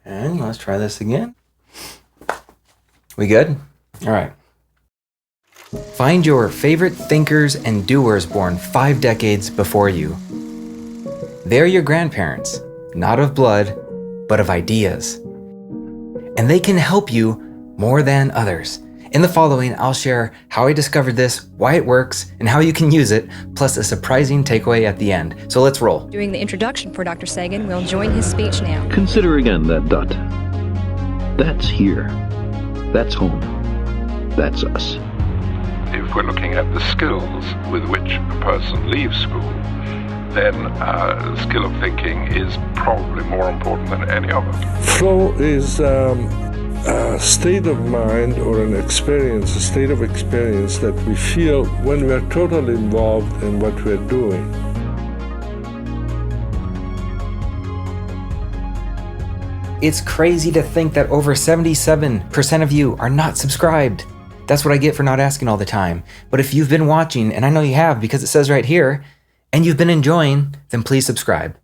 And let's try this again. We good? All right. Find your favorite thinkers and doers born 5 decades before you. They're your grandparents, not of blood, but of ideas. And they can help you more than others. In the following, I'll share how I discovered this, why it works, and how you can use it, plus a surprising takeaway at the end. So let's roll. Doing the introduction for Dr. Sagan, we'll join his speech now. Consider again that dot. That's here. That's home. That's us. If we're looking at the skills with which a person leaves school, then skill of thinking is probably more important than any other. Flow is a state of mind or an experience, a state of experience that we feel when we're totally involved in what we're doing. It's crazy to think that over 77% of you are not subscribed. That's what I get for not asking all the time. But if you've been watching, and I know you have because it says right here, and you've been enjoying, then please subscribe.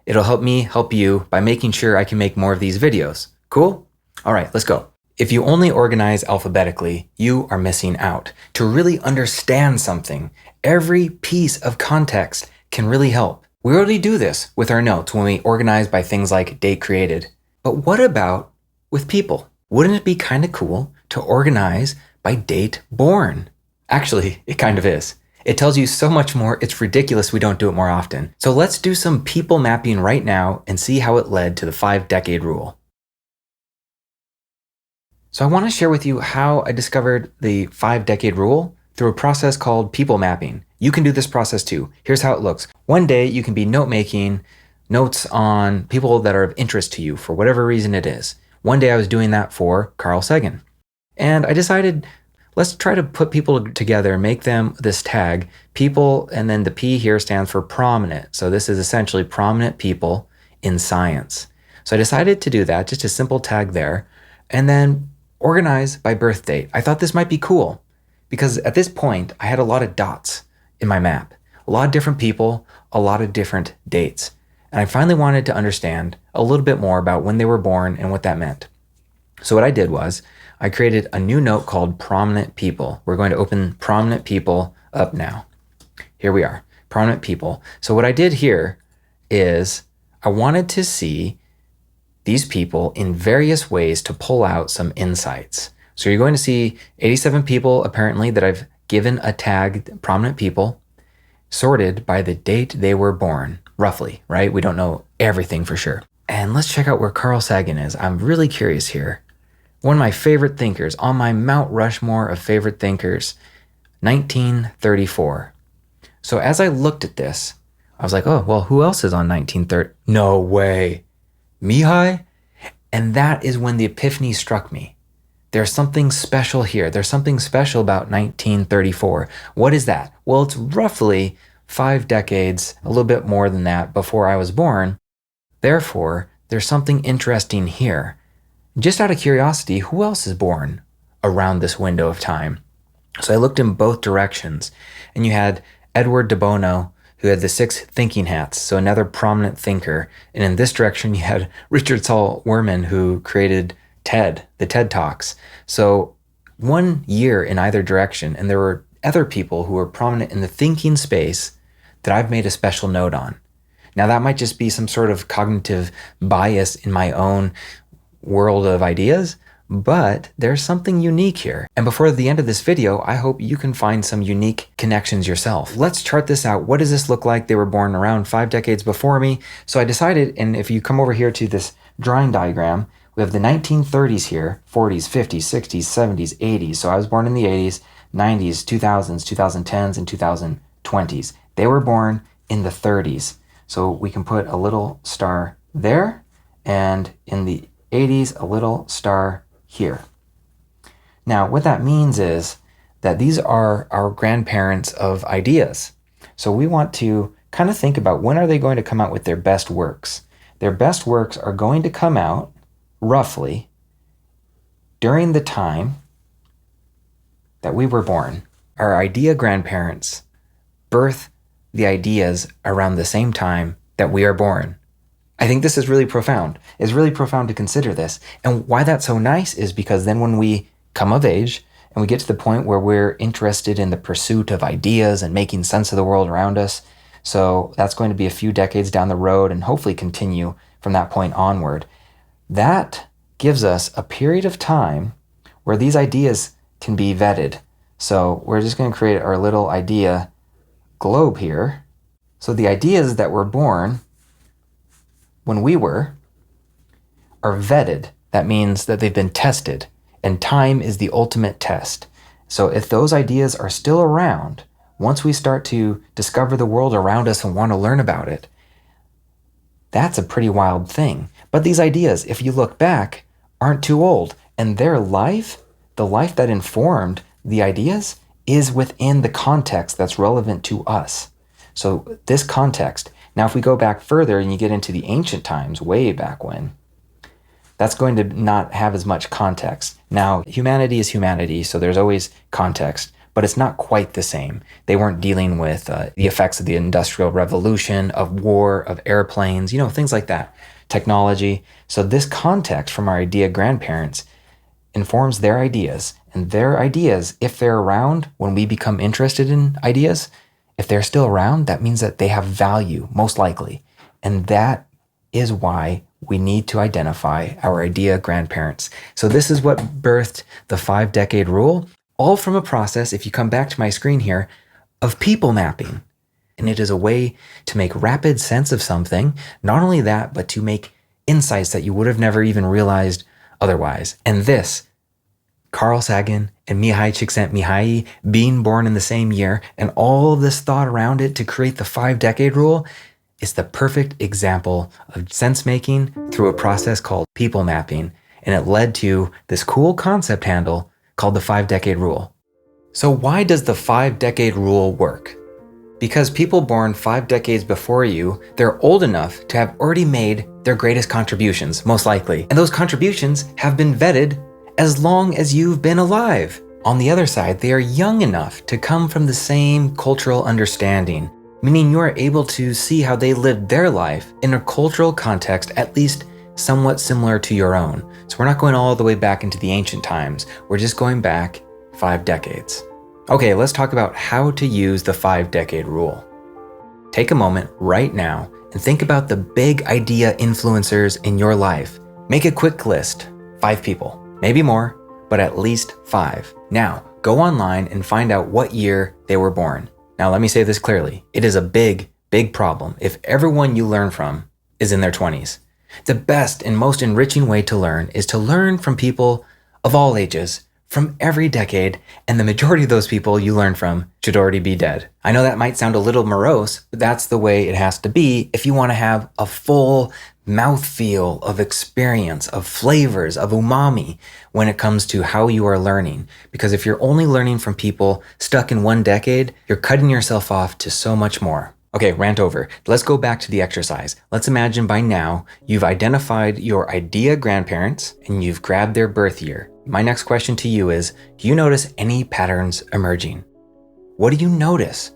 It'll help me help you by making sure I can make more of these videos. Cool? All right, let's go. If you only organize alphabetically, you are missing out. To really understand something, every piece of context can really help. We already do this with our notes when we organize by things like date created. But what about with people? Wouldn't it be kind of cool to organize by date born? Actually, it kind of is. It tells you so much more, it's ridiculous we don't do it more often. So let's do some people mapping right now and see how it led to the 5-decade rule. So I want to share with you how I discovered the 5-decade rule through a process called people mapping. You can do this process too. Here's how it looks. One day you can be note-making, notes on people that are of interest to you for whatever reason it is. One day I was doing that for Carl Sagan. And I decided, let's try to put people together, make them this tag, people, and then the P here stands for prominent. So this is essentially prominent people in science. So I decided to do that, just a simple tag there, and then organize by birth date. I thought this might be cool because at this point I had a lot of dots in my map, a lot of different people, a lot of different dates. And I finally wanted to understand a little bit more about when they were born and what that meant. So what I did was I created a new note called prominent people. We're going to open prominent people up now. Here we are, prominent people. So what I did here is I wanted to see these people in various ways to pull out some insights. So you're going to see 87 people apparently that I've given a tag, prominent people, sorted by the date they were born, roughly, right? We don't know everything for sure. And let's check out where Carl Sagan is. I'm really curious here. One of my favorite thinkers, on my Mount Rushmore of favorite thinkers, 1934. So as I looked at this, I was like, oh, well, who else is on 1930? No way. Mihai? And that is when the epiphany struck me. There's something special here. There's something special about 1934. What is that? Well, it's roughly 5 decades, a little bit more than that, before I was born. Therefore, there's something interesting here. Just out of curiosity, who else is born around this window of time? So I looked in both directions, and you had Edward de Bono, who had the 6 thinking hats, so another prominent thinker. And in this direction, you had Richard Saul Wurman, who created TED, the TED Talks. So 1 year in either direction, and there were other people who were prominent in the thinking space that I've made a special note on. Now, that might just be some sort of cognitive bias in my own world of ideas, but there's something unique here. And before the end of this video, I hope you can find some unique connections yourself. Let's chart this out. What does this look like? They were born around 5 decades before me. So I decided, and if you come over here to this drawing diagram, we have the 1930s here, 40s, 50s, 60s, 70s, 80s. So I was born in the 80s, 90s, 2000s, 2010s, and 2020s. They were born in the 30s. So we can put a little star there, and in the 80s, a little star here. Now, what that means is that these are our grandparents of ideas. So we want to kind of think about when are they going to come out with their best works. Their best works are going to come out roughly during the time that we were born. Our idea grandparents birth the ideas around the same time that we are born. I think this is really profound. It's really profound to consider this. And why that's so nice is because then when we come of age and we get to the point where we're interested in the pursuit of ideas and making sense of the world around us, so that's going to be a few decades down the road and hopefully continue from that point onward. That gives us a period of time where these ideas can be vetted. So we're just going to create our little idea globe here. So the ideas that were born when we were are vetted. That means that they've been tested, and time is the ultimate test. So if those ideas are still around, once we start to discover the world around us and want to learn about it, that's a pretty wild thing. But these ideas, if you look back, aren't too old, and their life, the life that informed the ideas, is within the context that's relevant to us. So this context, now if we go back further and you get into the ancient times, way back when, that's going to not have as much context. Now, humanity is humanity, so there's always context, but it's not quite the same. They weren't dealing with the effects of the Industrial Revolution, of war, of airplanes, things like that, technology. So this context from our idea grandparents informs their ideas, and their ideas, if they're around when we become interested in ideas, if they're still around, that means that they have value, most likely. And that is why we need to identify our idea grandparents. So this is what birthed the 5-decade rule, all from a process, if you come back to my screen here, of people mapping. And it is a way to make rapid sense of something. Not only that, but to make insights that you would have never even realized otherwise. And this, Carl Sagan and Mihai Csikszentmihalyi being born in the same year, and all of this thought around it to create the 5-decade rule, is the perfect example of sense making through a process called people mapping. And it led to this cool concept handle called the 5-decade rule. So why does the 5-decade rule work? Because people born 5 decades before you, they're old enough to have already made their greatest contributions, most likely. And those contributions have been vetted as long as you've been alive. On the other side, they are young enough to come from the same cultural understanding, meaning you are able to see how they lived their life in a cultural context at least somewhat similar to your own. So we're not going all the way back into the ancient times. We're just going back 5 decades. Okay, let's talk about how to use the 5-decade rule. Take a moment right now and think about the big idea influencers in your life. Make a quick list, 5 people. Maybe more, but at least 5. Now, go online and find out what year they were born. Now, let me say this clearly. It is a big, big problem if everyone you learn from is in their 20s. The best and most enriching way to learn is to learn from people of all ages, from every decade, and the majority of those people you learn from should already be dead. I know that might sound a little morose, but that's the way it has to be if you want to have a full mouthfeel of experience, of flavors, of umami when it comes to how you are learning. Because if you're only learning from people stuck in one decade, you're cutting yourself off to so much more. Okay, rant over. Let's go back to the exercise. Let's imagine by now you've identified your idea grandparents and you've grabbed their birth year. My next question to you is, do you notice any patterns emerging? What do you notice?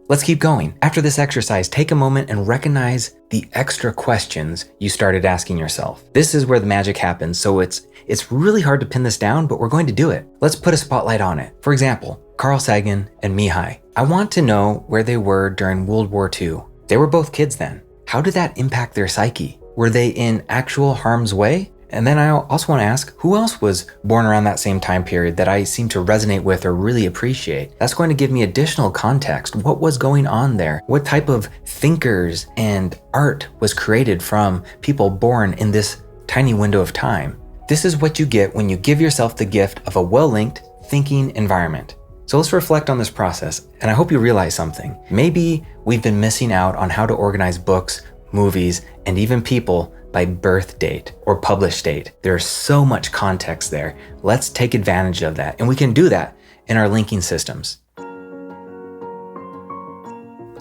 Let's keep going. After this exercise, take a moment and recognize the extra questions you started asking yourself. This is where the magic happens, so it's really hard to pin this down, but we're going to do it. Let's put a spotlight on it. For example, Carl Sagan and Mihai. I want to know where they were during World War II. They were both kids then. How did that impact their psyche? Were they in actual harm's way? And then I also want to ask, who else was born around that same time period that I seem to resonate with or really appreciate? That's going to give me additional context. What was going on there? What type of thinkers and art was created from people born in this tiny window of time? This is what you get when you give yourself the gift of a well-linked thinking environment. So let's reflect on this process, and I hope you realize something. Maybe we've been missing out on how to organize books, movies, and even people by birth date or published date. There's so much context there. Let's take advantage of that. And we can do that in our linking systems.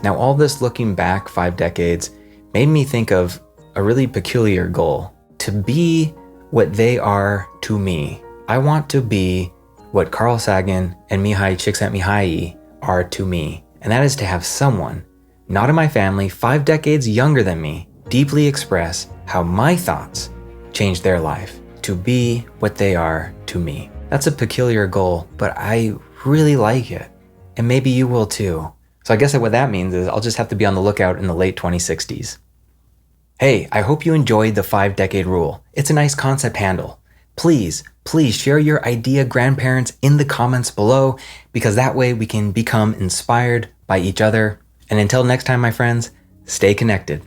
Now, all this looking back 5 decades made me think of a really peculiar goal: to be what they are to me. I want to be what Carl Sagan and Mihai Csikszentmihalyi are to me. And that is to have someone, not in my family, 5 decades younger than me, deeply express how my thoughts changed their life to be what they are to me. That's a peculiar goal, but I really like it. And maybe you will too. So I guess what that means is I'll just have to be on the lookout in the late 2060s. Hey, I hope you enjoyed the 5-decade rule. It's a nice concept handle. Please share your idea, grandparents, in the comments below, because that way we can become inspired by each other. And until next time, my friends, stay connected.